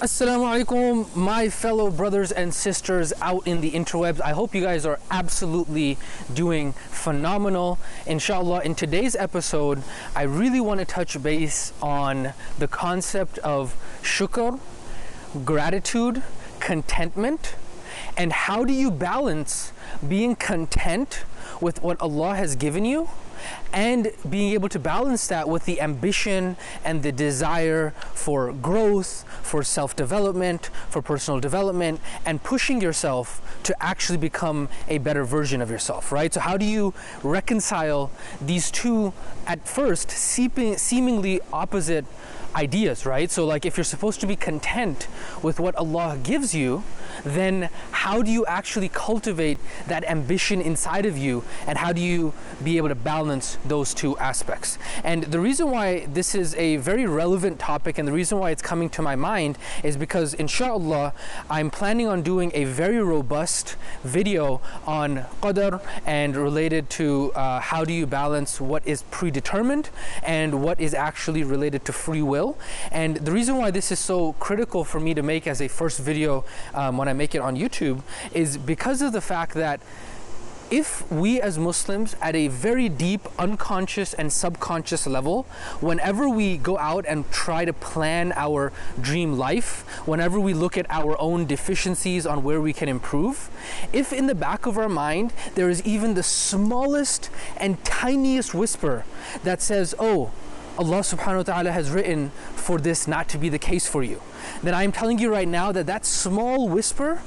Assalamu alaikum, my fellow brothers and sisters out in the interwebs. I hope you guys are absolutely doing phenomenal. Inshallah, in today's episode, I really want to touch base on the concept of shukr, gratitude, contentment, and how do you balance being content with what Allah has given you and being able to balance that with the ambition and the desire for growth, for self-development, for personal development, and pushing yourself to actually become a better version of yourself, right? So how do you reconcile these two, at first, seemingly opposite ideas, right? So like if you're supposed to be content with what Allah gives you, then how do you actually cultivate that ambition inside of you, and how do you be able to balance those two aspects? And the reason why this is a very relevant topic and the reason why it's coming to my mind is because inshallah I'm planning on doing a very robust video on qadr and related to how do you balance what is predetermined and what is actually related to free will. And the reason why this is so critical for me to make as a first video when I make it on YouTube is because of the fact that if we as Muslims at a very deep unconscious and subconscious level, whenever we go out and try to plan our dream life, whenever we look at our own deficiencies on where we can improve, if in the back of our mind there is even the smallest and tiniest whisper that says, oh, Allah subhanahu wa ta'ala has written for this not to be the case for you, then I'm telling you right now that that small whisper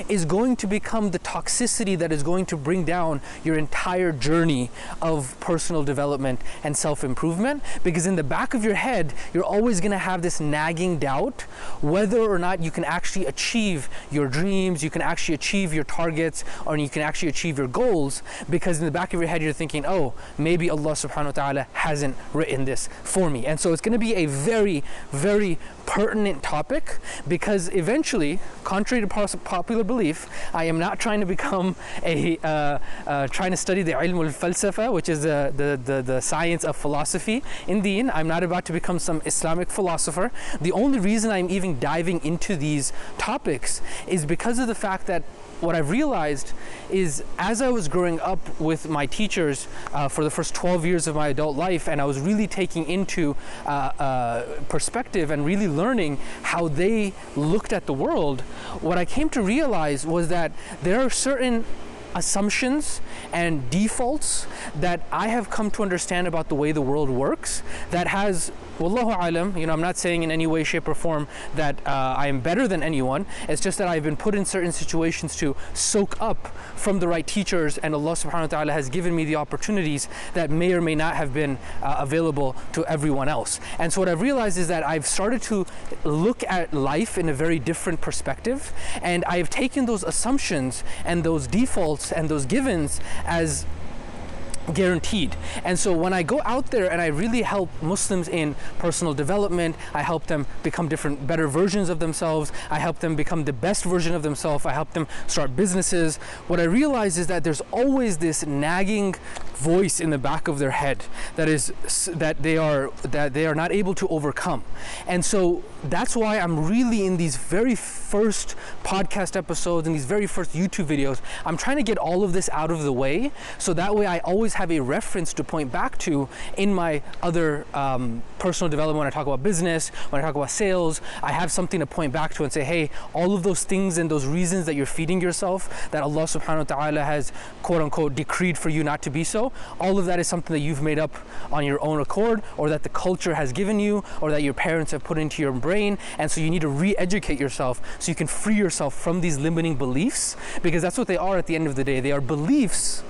is going to become the toxicity that is going to bring down your entire journey of personal development and self-improvement, because in the back of your head you're always going to have this nagging doubt whether or not you can actually achieve your dreams, you can actually achieve your targets, or you can actually achieve your goals, because in the back of your head you're thinking, oh, maybe Allah subhanahu wa ta'ala hasn't written this for me. And so it's going to be a very, very pertinent topic, because eventually, contrary to popular belief, I am not trying to become trying to study the ilm al-falsafa, which is the science of philosophy in deen. I'm not about to become some Islamic philosopher. The only reason I'm even diving into these topics is because of the fact that what I've realized is, as I was growing up with my teachers for the first 12 years of my adult life, and I was really taking into perspective and really learning how they looked at the world, what I came to realize was that there are certain assumptions and defaults that I have come to understand about the way the world works that has, wallahu alam, I'm not saying in any way, shape, or form that I am better than anyone. It's just that I've been put in certain situations to soak up from the right teachers, and Allah subhanahu wa ta'ala has given me the opportunities that may or may not have been available to everyone else. And so what I've realized is that I've started to look at life in a very different perspective, and I've taken those assumptions and those defaults and those givens as guaranteed. And so when I go out there and I really help Muslims in personal development, I help them become better versions of themselves, I help them become the best version of themselves, I help them start businesses, what I realize is that there's always this nagging voice in the back of their head that they are not able to overcome. And so that's why I'm really, in these very first podcast episodes and these very first YouTube videos, I'm trying to get all of this out of the way, so that way I always have a reference to point back to in my other personal development. When I talk about business, when I talk about sales, I have something to point back to and say, hey, all of those things and those reasons that you're feeding yourself, that Allah subhanahu wa ta'ala has quote unquote decreed for you not to be so, all of that is something that you've made up on your own accord, or that the culture has given you, or that your parents have put into your brain. And so you need to re-educate yourself so you can free yourself from these limiting beliefs, because that's what they are at the end of the day. They are beliefs,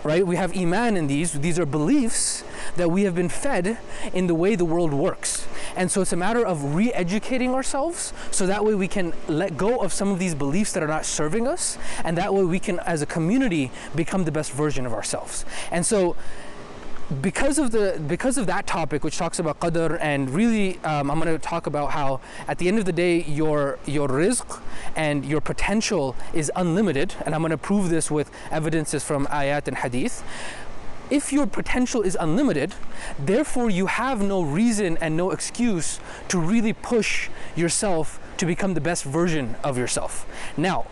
right? We have iman in these are beliefs that we have been fed in the way the world works. And so it's a matter of re-educating ourselves, so that way we can let go of some of these beliefs that are not serving us, and that way we can, as a community, become the best version of ourselves. And so because of that topic, which talks about qadr, and really I'm going to talk about how at the end of the day your rizq and your potential is unlimited, and I'm going to prove this with evidences from ayat and hadith. If your potential is unlimited, therefore you have no reason and no excuse to really push yourself to become the best version of yourself. Now,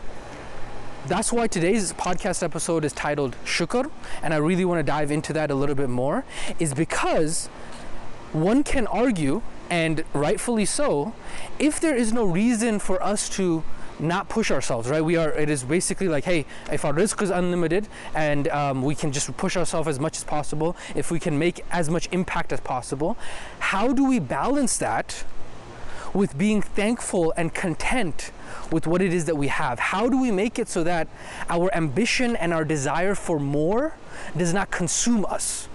that's why today's podcast episode is titled Shukr, and I really want to dive into that a little bit more, is because one can argue, and rightfully so, if there is no reason for us to not push ourselves, right? It is basically like, hey, if our rizq is unlimited and we can just push ourselves as much as possible, if we can make as much impact as possible, how do we balance that with being thankful and content with what it is that we have? How do we make it so that our ambition and our desire for more does not consume us?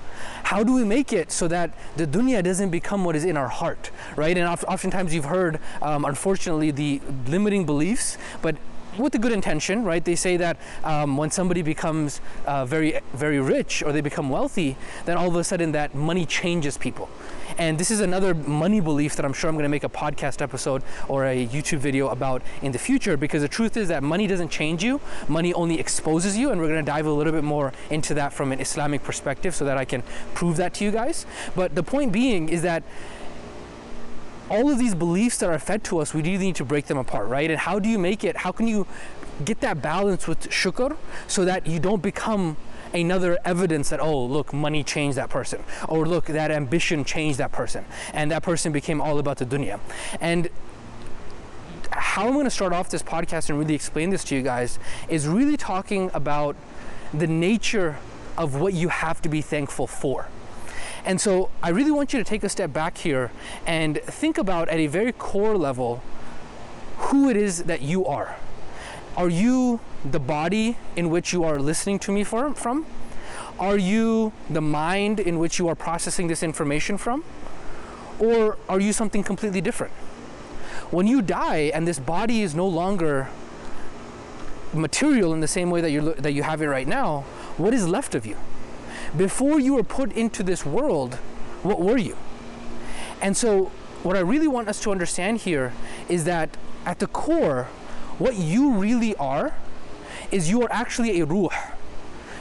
How do we make it so that the dunya doesn't become what is in our heart, right? And oftentimes you've heard, unfortunately, the limiting beliefs, but with a good intention, right? They say that when somebody becomes very, very rich or they become wealthy, then all of a sudden that money changes people. And this is another money belief that I'm sure I'm going to make a podcast episode or a YouTube video about in the future, because the truth is that money doesn't change you, money only exposes you, and we're going to dive a little bit more into that from an Islamic perspective so that I can prove that to you guys. But the point being is that all of these beliefs that are fed to us, we really need to break them apart, right? And how do you make it, how can you get that balance with shukr so that you don't become another evidence that, oh, look, money changed that person, or look, that ambition changed that person, and that person became all about the dunya. And how I'm going to start off this podcast and really explain this to you guys is really talking about the nature of what you have to be thankful for. And so I really want you to take a step back here and think about, at a very core level, who it is that you are. Are you the body in which you are listening to me from? Are you the mind in which you are processing this information from? Or are you something completely different? When you die and this body is no longer material in the same way that you have it right now, what is left of you? Before you were put into this world, what were you? And so what I really want us to understand here is that at the core, what you really are is you are actually a ruh.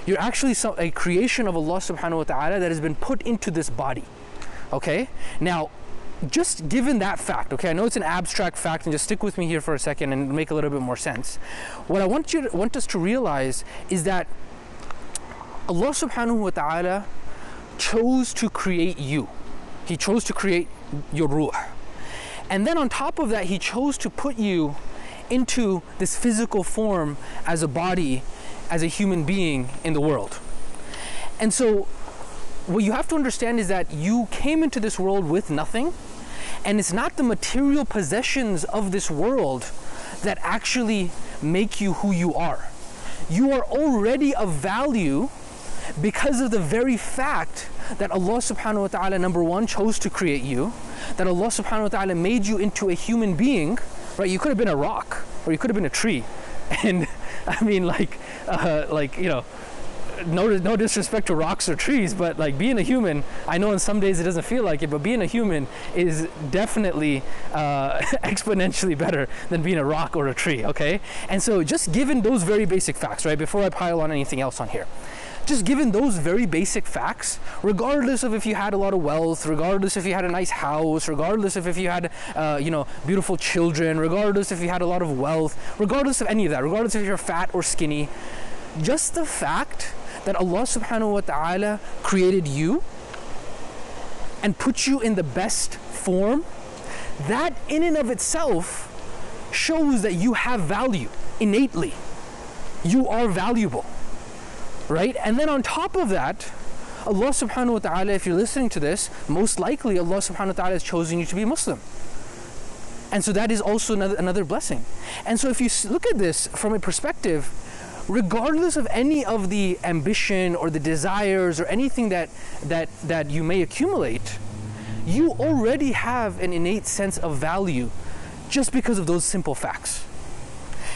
You're actually a creation of Allah subhanahu wa ta'ala that has been put into this body. Okay? Now, just given that fact, okay, I know it's an abstract fact, and just stick with me here for a second and make a little bit more sense. What I want us to realize is that Allah subhanahu wa ta'ala chose to create you. He chose to create your ruh. And then on top of that, He chose to put you into this physical form as a body, as a human being in the world. And so what you have to understand is that you came into this world with nothing, and it's not the material possessions of this world that actually make you who you are. You are already of value because of the very fact that Allah subhanahu wa ta'ala, number one, chose to create you, that Allah subhanahu wa ta'ala made you into a human being, right? You could have been a rock, or you could have been a tree. And I mean, you know, no disrespect to rocks or trees, but like being a human, I know in some days it doesn't feel like it, but being a human is definitely exponentially better than being a rock or a tree, okay? And so just given those very basic facts, right, before I pile on anything else on here, just given those very basic facts, regardless of if you had a lot of wealth, regardless if you had a nice house, regardless of if you had, beautiful children, regardless if you had a lot of wealth, regardless of any of that, regardless if you're fat or skinny, just the fact that Allah subhanahu wa ta'ala created you and put you in the best form, that in and of itself shows that you have value innately. You are valuable. Right? And then on top of that, Allah subhanahu wa ta'ala, if you're listening to this, most likely Allah subhanahu wa ta'ala has chosen you to be Muslim. And so that is also another blessing. And so if you look at this from a perspective, regardless of any of the ambition or the desires or anything that you may accumulate, you already have an innate sense of value just because of those simple facts.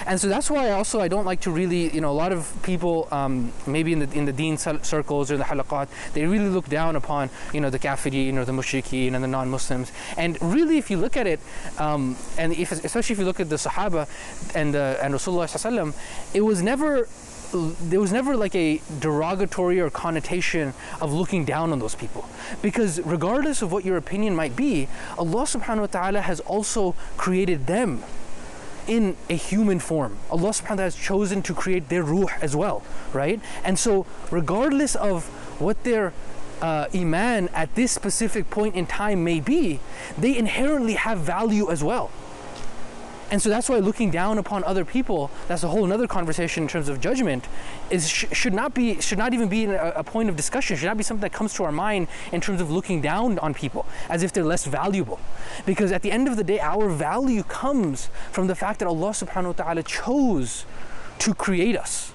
And so that's why also I don't like to really, a lot of people, maybe in the deen circles or the halaqat, they really look down upon, the kafirin or the mushrikeen and the non-Muslims. And really, if you look at it, especially if you look at the Sahaba and Rasulullah sallallahu alaihi wasallam, there was never like a derogatory or connotation of looking down on those people, because regardless of what your opinion might be, Allah subhanahu wa ta'ala has also created them in a human form. Allah subhanahu wa ta'ala has chosen to create their ruh as well, right? And so regardless of what their iman at this specific point in time may be, they inherently have value as well. And so that's why looking down upon other people, that's a whole another conversation in terms of judgment, is should not even be a point of discussion, should not be something that comes to our mind in terms of looking down on people as if they're less valuable. Because at the end of the day, our value comes from the fact that Allah subhanahu wa ta'ala chose to create us.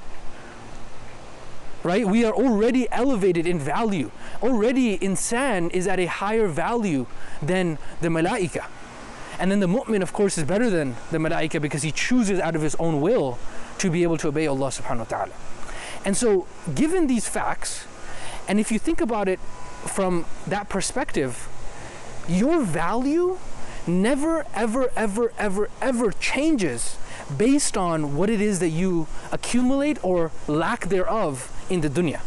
Right? We are already elevated in value. Already insan is at a higher value than the malaika. And then the mu'min, of course, is better than the malaika because he chooses out of his own will to be able to obey Allah subhanahu wa ta'ala. And so, given these facts, and if you think about it from that perspective, your value never, ever changes based on what it is that you accumulate or lack thereof in the dunya.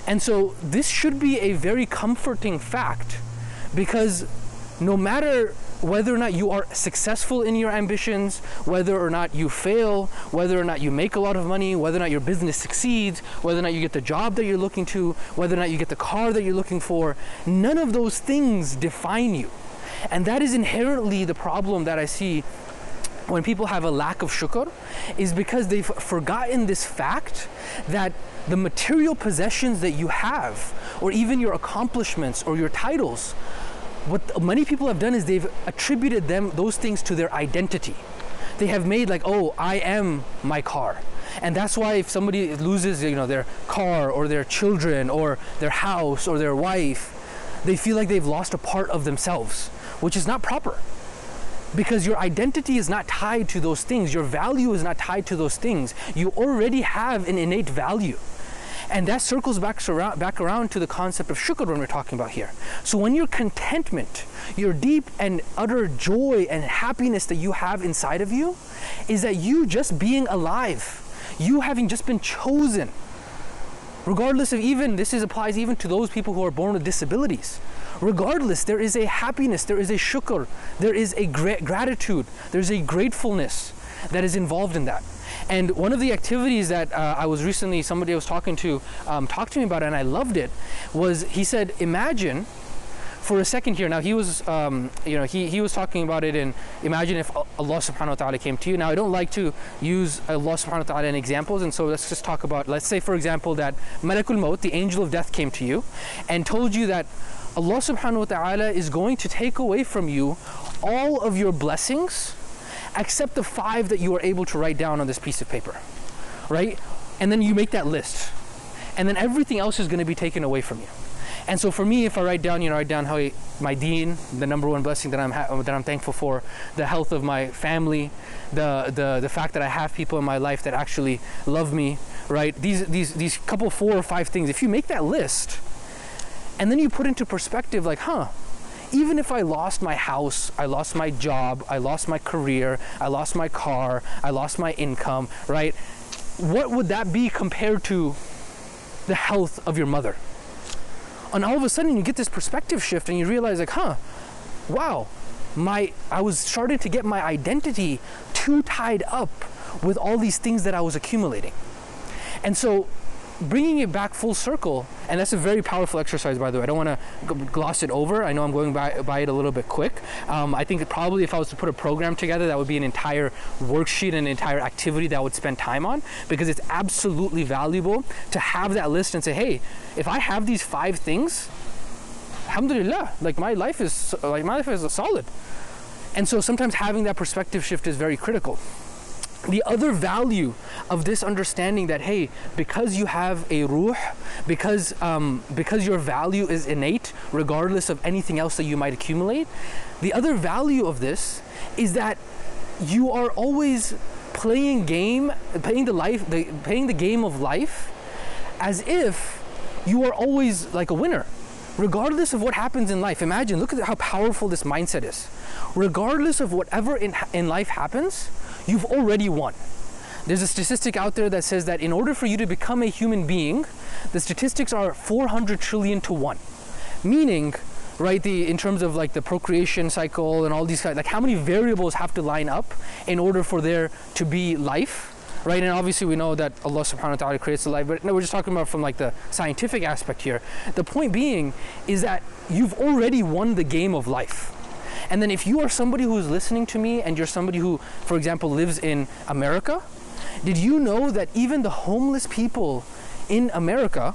And so, this should be a very comforting fact, because no matter whether or not you are successful in your ambitions, whether or not you fail, whether or not you make a lot of money, whether or not your business succeeds, whether or not you get the job that you're looking to, whether or not you get the car that you're looking for, none of those things define you. And that is inherently the problem that I see when people have a lack of shukr, is because they've forgotten this fact that the material possessions that you have, or even your accomplishments or your titles, what many people have done is they've attributed those things to their identity. They have made like, oh, I am my car. And that's why if somebody loses, their car or their children or their house or their wife, they feel like they've lost a part of themselves, which is not proper. Because your identity is not tied to those things. Your value is not tied to those things. You already have an innate value. And that circles back around to the concept of shukr when we're talking about here. So when your contentment, your deep and utter joy and happiness that you have inside of you, is that you just being alive, you having just been chosen, regardless of applies even to those people who are born with disabilities. Regardless, there is a happiness, there is a shukr, there is a gratitude, there's a gratefulness that is involved in that. And one of the activities that somebody I was talking to talked to me about it, and I loved it, was he said, imagine for a second here. Now he was, he was talking about it, and imagine if Allah subhanahu wa ta'ala came to you. Now I don't like to use Allah subhanahu wa ta'ala in examples, and so let's just talk about, let's say for example that Malakul Maut, the angel of death, came to you and told you that Allah subhanahu wa ta'ala is going to take away from you all of your blessings except the 5 that you are able to write down on this piece of paper, right? And then you make that list, and then everything else is going to be taken away from you. And so for me, if I write down how my deen, the number one blessing that I'm thankful for, the health of my family, the fact that I have people in my life that actually love me, right? These couple 4 or 5 things. If you make that list, and then you put into perspective, like, even if I lost my house, I lost my job, I lost my career, I lost my car, I lost my income, right? What would that be compared to the health of your mother? And all of a sudden you get this perspective shift and you realize like, wow, I was starting to get my identity too tied up with all these things that I was accumulating. And so bringing it back full circle, and that's a very powerful exercise, by the way. I don't want to gloss it over. I know I'm going by it a little bit quick. I think that probably if I was to put a program together, that would be an entire worksheet, an entire activity that I would spend time on, because it's absolutely valuable to have that list and say, hey, if I have these 5 things, alhamdulillah, like my life is solid. And so sometimes having that perspective shift is very critical. The other value of this understanding that, hey, because you have a ruh, because your value is innate, regardless of anything else that you might accumulate, the other value of this is that you are always playing the game of life as if you are always like a winner, regardless of what happens in life. Imagine, look at how powerful this mindset is. Regardless of whatever in life happens, you've already won. There's a statistic out there that says that in order for you to become a human being, the statistics are 400 trillion to 1. Meaning, right? In terms of like the procreation cycle and all these like how many variables have to line up in order for there to be life, right? And obviously we know that Allah subhanahu wa ta'ala creates the life, but no, we're just talking about from like the scientific aspect here. The point being is that you've already won the game of life. And then if you are somebody who is listening to me and you're somebody who, for example, lives in America, did you know that even the homeless people in America,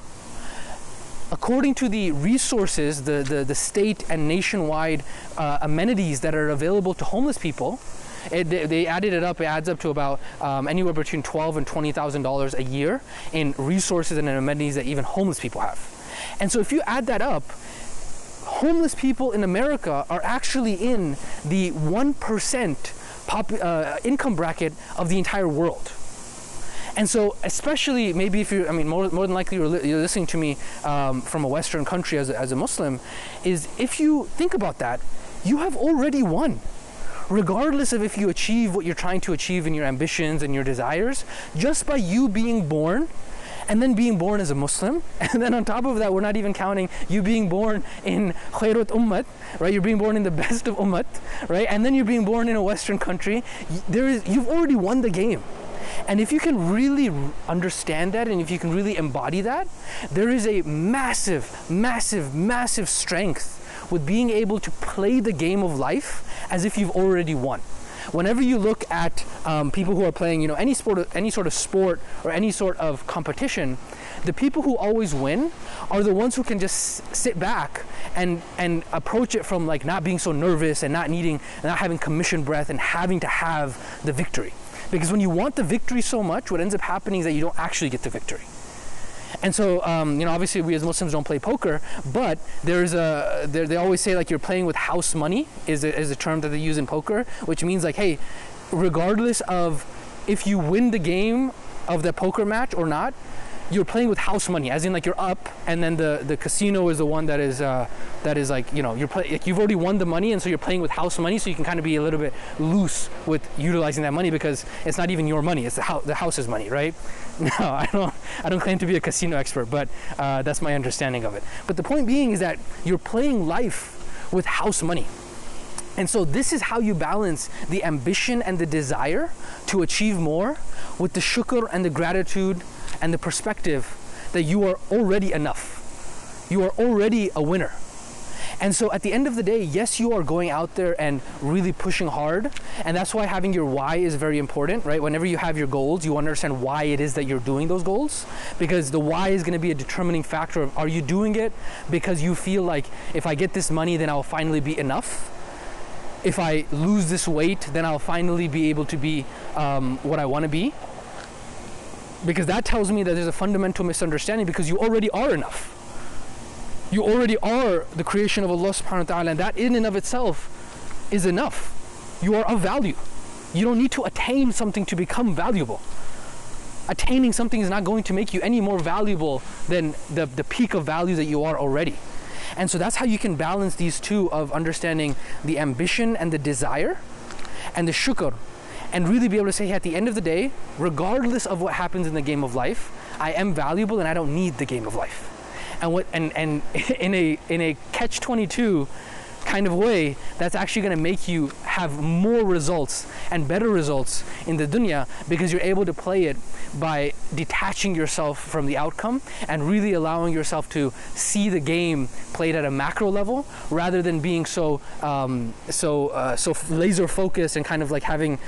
according to the resources, the state and nationwide amenities that are available to homeless people, they added it up, it adds up to about anywhere between $12,000 and $20,000 a year in resources and amenities that even homeless people have. And so if you add that up, homeless people in America are actually in the 1% income bracket of the entire world. And so, especially maybe if you're, I mean, more than likely you're listening to me from a Western country as a Muslim, is if you think about that, you have already won. Regardless of if you achieve what you're trying to achieve in your ambitions and your desires, just by you being born, and then being born as a Muslim, and then on top of that, we're not even counting you being born in Khairut Ummat, right? You're being born in the best of Ummat, right? And then you're being born in a Western country. You've already won the game. And if you can really understand that, and if you can really embody that, there is a massive, massive, massive strength with being able to play the game of life as if you've already won. Whenever you look at people who are playing, you know, any sort of sport or any sort of competition, the people who always win are the ones who can just sit back and approach it from like not being so nervous and not having commission breath and having to have the victory. Because when you want the victory so much, what ends up happening is that you don't actually get the victory. And so, you know, obviously we as Muslims don't play poker, but they always say like you're playing with house money is a term that they use in poker, which means like, hey, regardless of if you win the game of the poker match or not, you're playing with house money, as in like you're up, and then the casino is the one that is like, you know, you've already won the money, and so you're playing with house money, so you can kind of be a little bit loose with utilizing that money because it's not even your money, it's the house's money, right? No, I don't claim to be a casino expert, but that's my understanding of it. But the point being is that you're playing life with house money. And so this is how you balance the ambition and the desire to achieve more with the shukr and the gratitude and the perspective that you are already enough. You are already a winner. And so at the end of the day, yes, you are going out there and really pushing hard. And that's why having your why is very important, right? Whenever you have your goals, you understand why it is that you're doing those goals. Because the why is going to be a determining factor of, are you doing it because you feel like if I get this money, then I'll finally be enough? If I lose this weight, then I'll finally be able to be what I want to be? Because that tells me that there's a fundamental misunderstanding, because you already are enough. You already are the creation of Allah subhanahu wa ta'ala, and that in and of itself is enough. You are of value. You don't need to attain something to become valuable. Attaining something is not going to make you any more valuable than the peak of value that you are already. And so that's how you can balance these two of understanding the ambition and the desire and the shukr, and really be able to say, hey, at the end of the day, regardless of what happens in the game of life, I am valuable and I don't need the game of life. And in a catch-22 kind of way, that's actually going to make you have more results and better results in the dunya, because you're able to play it by detaching yourself from the outcome and really allowing yourself to see the game played at a macro level, rather than being so laser focused and kind of like having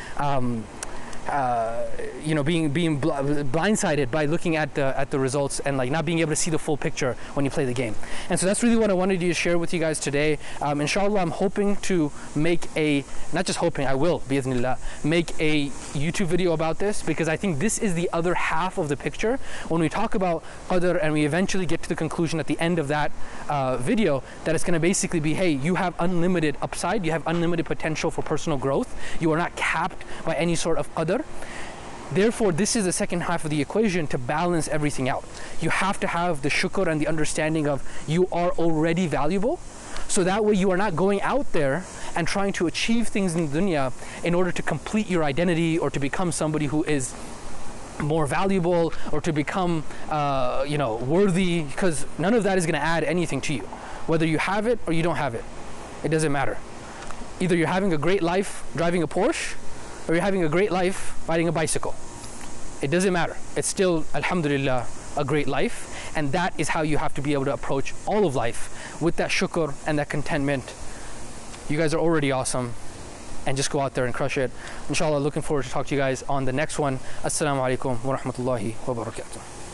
being blindsided by looking at the results and like not being able to see the full picture when you play the game. And so that's really what I wanted to share with you guys today. Inshallah, I'm hoping to make I will, bi'idhnillah, make a YouTube video about this, because I think this is the other half of the picture. When we talk about qadr and we eventually get to the conclusion at the end of that video, that it's going to basically be, hey, you have unlimited upside, you have unlimited potential for personal growth, you are not capped by any sort of qadr. Therefore, this is the second half of the equation to balance everything out. You have to have the shukr and the understanding of you are already valuable, so that way you are not going out there and trying to achieve things in the dunya in order to complete your identity or to become somebody who is more valuable or to become worthy, because none of that is going to add anything to you. Whether you have it or you don't have it, it doesn't matter. Either you're having a great life driving a Porsche, or you're having a great life riding a bicycle. It doesn't matter. It's still, alhamdulillah, a great life. And that is how you have to be able to approach all of life, with that shukr and that contentment. You guys are already awesome, and just go out there and crush it. Inshallah, looking forward to talk to you guys on the next one. Assalamu alaikum wa rahmatullahi wa barakatuh.